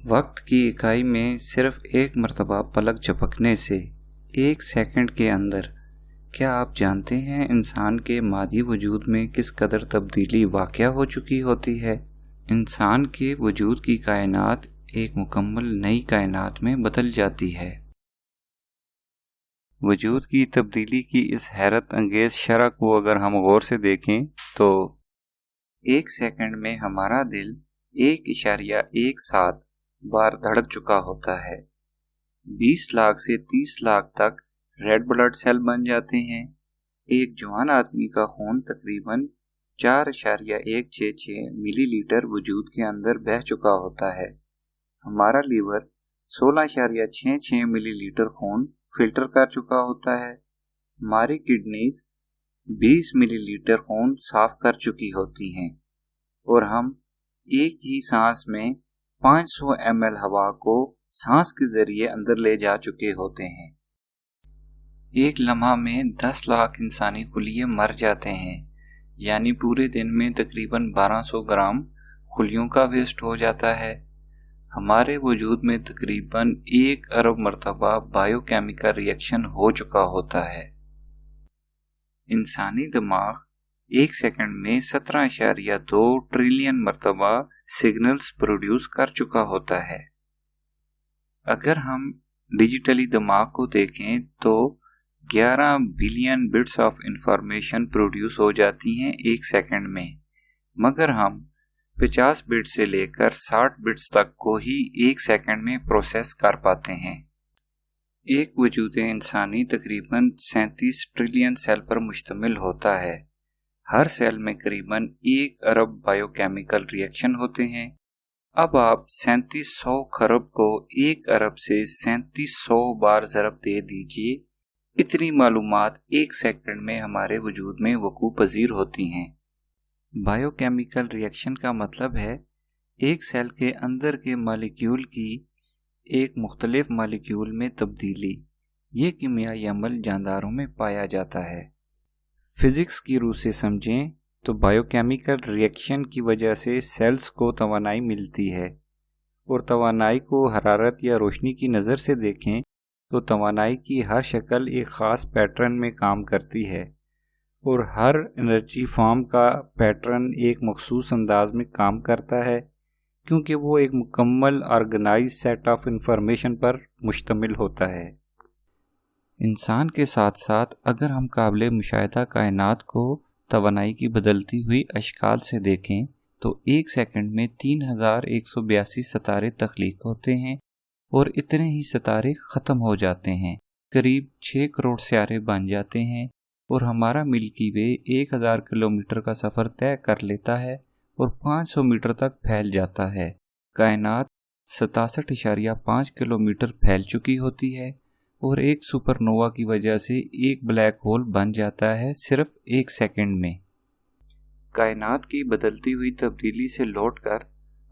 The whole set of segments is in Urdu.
وقت کی اکائی میں صرف ایک مرتبہ پلک جھپکنے سے 1 سیکنڈ کے اندر کیا آپ جانتے ہیں انسان کے مادی وجود میں کس قدر تبدیلی واقع ہو چکی ہوتی ہے؟ انسان کے وجود کی کائنات ایک مکمل نئی کائنات میں بدل جاتی ہے۔ وجود کی تبدیلی کی اس حیرت انگیز شرح کو اگر ہم غور سے دیکھیں تو 1 سیکنڈ میں ہمارا دل 1.17 بار دھڑک چکا ہوتا ہے۔ 20 لاکھ سے 30 لاکھ تک ریڈ بلڈ سیل بن جاتے ہیں۔ ایک جوان آدمی کا خون تقریباً 4.166 ملی لیٹر وجود کے اندر بہہ چکا ہوتا ہے۔ ہمارا لیور 16.66 ملی لیٹر خون فلٹر کر چکا ہوتا ہے۔ ہماری کڈنیز 20 ملی لیٹر خون صاف کر چکی ہوتی ہیں، اور ہم ایک ہی سانس میں 500 ml ہوا کو سانس کے ذریعے اندر لے جا چکے ہوتے ہیں۔ ایک لمحہ میں 10 لاکھ انسانی خلیے مر جاتے ہیں، یعنی پورے دن میں تقریباً 1200 گرام خلیوں کا ویسٹ ہو جاتا ہے۔ ہمارے وجود میں تقریباً 1 ارب مرتبہ بائیو کیمیکل ریئیکشن ہو چکا ہوتا ہے۔ انسانی دماغ 1 سیکنڈ میں 17.2 ٹریلین مرتبہ سگنلز پروڈیوس کر چکا ہوتا ہے۔ اگر ہم ڈیجیٹلی دماغ کو دیکھیں تو 11 billion bits of information produce ہو جاتی ہیں 1 سیکنڈ میں، مگر ہم 50 بٹ سے لے کر 60 بٹس تک کو ہی 1 سیکنڈ میں پروسیس کر پاتے ہیں۔ ایک وجود انسانی تقریباً 37 ٹریلین سیل پر مشتمل ہوتا ہے۔ ہر سیل میں قریباً 1 ارب بائیو کیمیکل ریئیکشن ہوتے ہیں۔ اب آپ 3700 خرب کو 1 ارب سے 3700 بار ضرب دے دیجئے، اتنی معلومات 1 سیکنڈ میں ہمارے وجود میں وقوع پذیر ہوتی ہیں۔ بائیو کیمیکل ریئیکشن کا مطلب ہے ایک سیل کے اندر کے مالیکیول کی ایک مختلف مالیکیول میں تبدیلی۔ یہ کیمیائی عمل جانداروں میں پایا جاتا ہے۔ فزکس کی روح سے سمجھیں تو بائیو کیمیکل ریئیکشن کی وجہ سے سیلز کو توانائی ملتی ہے، اور توانائی کو حرارت یا روشنی کی نظر سے دیکھیں تو توانائی کی ہر شکل ایک خاص پیٹرن میں کام کرتی ہے، اور ہر انرجی فارم کا پیٹرن ایک مخصوص انداز میں کام کرتا ہے، کیونکہ وہ ایک مکمل آرگنائز سیٹ آف انفارمیشن پر مشتمل ہوتا ہے۔ انسان کے ساتھ ساتھ اگر ہم قابل مشاہدہ کائنات کو توانائی کی بدلتی ہوئی اشکال سے دیکھیں تو 1 سیکنڈ میں 3182 ستارے تخلیق ہوتے ہیں، اور اتنے ہی ستارے ختم ہو جاتے ہیں۔ قریب 6 کروڑ سیارے بن جاتے ہیں، اور ہمارا ملکی وے 1000 کلومیٹر کا سفر طے کر لیتا ہے اور 500 میٹر تک پھیل جاتا ہے۔ کائنات 67.5 کلومیٹر پھیل چکی ہوتی ہے، اور ایک سپر نووا کی وجہ سے ایک بلیک ہول بن جاتا ہے صرف 1 سیکنڈ میں۔ کائنات کی بدلتی ہوئی تبدیلی سے لوٹ کر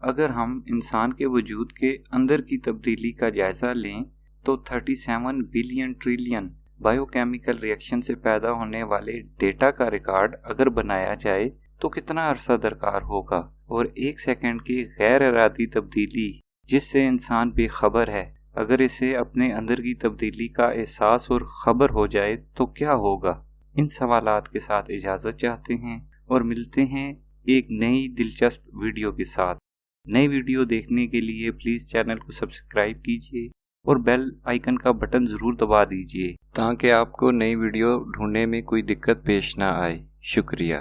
اگر ہم انسان کے وجود کے اندر کی تبدیلی کا جائزہ لیں تو 37 billion trillion bio chemical reaction سے پیدا ہونے والے ڈیٹا کا ریکارڈ اگر بنایا جائے تو کتنا عرصہ درکار ہوگا، اور 1 سیکنڈ کی غیر ارادی تبدیلی جس سے انسان بے خبر ہے، اگر اسے اپنے اندر کی تبدیلی کا احساس اور خبر ہو جائے تو کیا ہوگا؟ ان سوالات کے ساتھ اجازت چاہتے ہیں، اور ملتے ہیں ایک نئی دلچسپ ویڈیو کے ساتھ۔ نئی ویڈیو دیکھنے کے لیے پلیز چینل کو سبسکرائب کیجیے اور بیل آئیکن کا بٹن ضرور دبا دیجیے تاکہ آپ کو نئی ویڈیو ڈھونڈنے میں کوئی دقت پیش نہ آئے۔ شکریہ۔